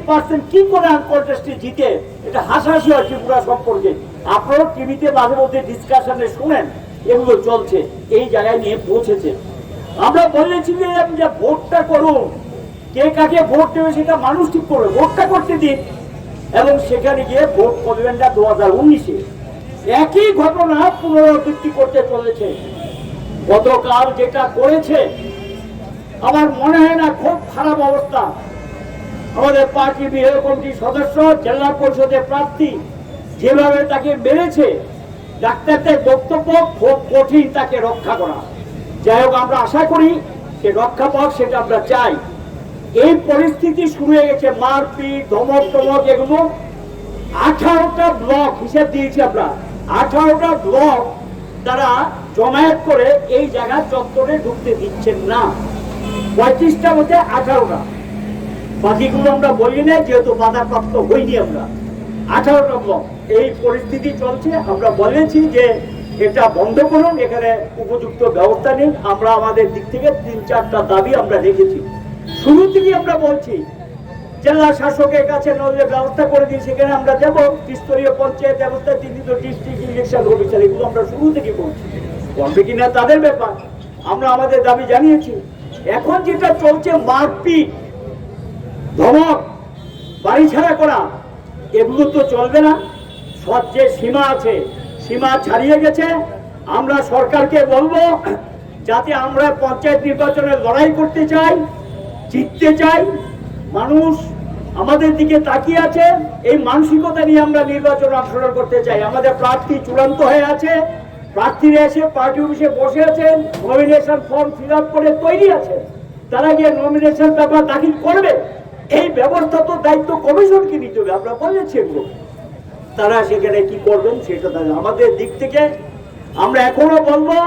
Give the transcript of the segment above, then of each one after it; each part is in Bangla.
20% কি করে আনকন্টেস্টে জিতে, এটা হাসাহাসি হয় ত্রিপুরা সম্পর্কে। আপনারা টিভিতে মাঝে মধ্যে ডিসকাশনে শুনেন, এগুলো চলছে, এই জায়গায় নিয়ে পৌঁছেছে। আমরা বলেছি যে ভোটটা করুন, কে কাকে ভোট দেবে সেটা মানুষ ঠিক করবে, ভোটটা করতে দিন। এবং সেখানে গিয়ে ভোট করবেন না 2019-এ একই ঘটনা পুনরাবৃত্তি করতে চলেছে। গতকাল যেটা করেছে আমার মনে হয় না, খুব খারাপ অবস্থা। আমাদের পার্টি বিরোধী কমিটির সদস্য, জেলা পরিষদের প্রার্থী যেভাবে তাকে মেরেছে, ডাক্তারদের বক্তব্য খুব কঠিন তাকে রক্ষা করা। যাই হোক, আমরা আশা করি সে রক্ষা পাক, সেটা আমরা চাই। এই পরিস্থিতি শুরু হয়ে গেছে, মারপিট, ধমক টমক, এগুলো 18টা ব্লক হিসেব দিয়েছি আমরা। 18টা ব্লক তারা জমায়েত করে এই জায়গা চত্বরে ঢুকতে দিচ্ছেন না। 35টা মধ্যে 18টা, বাকিগুলো আমরা বলি না, যেহেতু বাধাপ্রাপ্ত হইনি আমরা। 18টা ব্লক এই পরিস্থিতি চলছে। আমরা বলেছি যে এটা বন্ধ করুন, এখানে উপযুক্ত ব্যবস্থা নিন। আমরা আমাদের দিক থেকে 3-4টা দাবি আমরা রেখেছি। শুরু থেকেই আমরা বলছি জেলা শাসকের কাছে নজরে ব্যবস্থা করে দিই, সেখানে আমরা যাবো। ত্রিস্তরীয় পঞ্চায়েত ব্যবস্থা, চিহ্নিত ডিস্ট্রিক্ট ইলেকশন অফিসার, এগুলো আমরা শুরু থেকে বলছি। করবে কিনা তাদের ব্যাপার, আমরা আমাদের দাবি জানিয়েছি। এখন যেটা চলছে, মারপিট, ধমক, বাড়ি ছাড়া করা, এগুলো তো চলবে না। যে সীমা আছে, সীমা ছাড়িয়ে গেছে। আমরা সরকারকে বলবো, যাতে আমরা পঞ্চায়েত নির্বাচনে লড়াই করতে চাই, জিততে চাই, মানুষ আমাদের দিকে তাকিয়ে আছে, এই মানসিকতা নিয়ে আমরা নির্বাচন অংশগ্রহণ করতে চাই। আমাদের প্রার্থী চূড়ান্ত হয়ে আছে, প্রার্থীরা এসে পার্টি অফিসে বসে আছেন, নমিনেশন ফর্ম ফিল আপ করে তৈরি আছে, তারা গিয়ে নমিনেশন পেপার দাখিল করবে। এই ব্যবস্থা তো দায়িত্ব কমিশনকে নিতে হবে, আমরা বলেছি এগুলো। তারা সেখানে কি করবেন সেটা আমাদের দিক থেকে আমরা এখনো বলবো,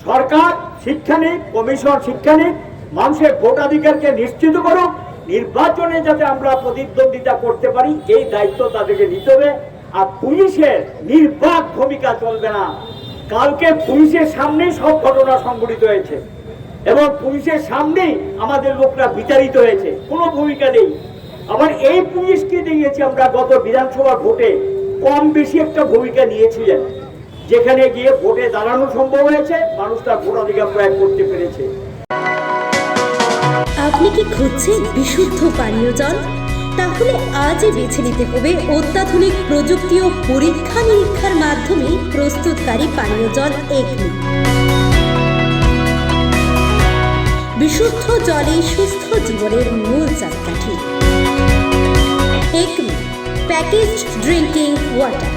সরকার শিক্ষা নিক, কমিশন শিক্ষা নিক, মানুষের ভোটাধিকারকে নিশ্চিত করুক, নির্বাচনে যাতে আমরা প্রতিদ্বন্দ্বিতা করতে পারি, এই দায়িত্ব তাদেরকে নিতে হবে। আর পুলিশের নির্বাক ভূমিকা চলবে না। কালকে পুলিশের সামনেই সব ঘটনা সংঘটিত হয়েছে এবং পুলিশের সামনেই আমাদের লোকরা বিতাড়িত হয়েছে, কোনো ভূমিকা নেই। আবার এই পুলিশকে দিয়েছি আমরা গত বিধানসভা ভোটে কম বেশি একটা ভূমিকা নিয়েছিলেন, যেখানে গিয়ে ভোটে দাঁড়ানো সম্ভব হয়েছে, মানুষ তার ভোটাধিকার প্রয়োগ করতে পেরেছে। আপনি কি খুঁজছেন বিশুদ্ধ পানীয় জল? তাহলে আজই বেছে নিতে হবে অত্যাধুনিক প্রযুক্তি ও পরীক্ষা নিরীক্ষার মাধ্যমে প্রস্তুতকারী পানীয় জল একমি। বিশুদ্ধ জলে সুস্থ জীবনের মূল চাকাঠি। Acme packaged drinking water.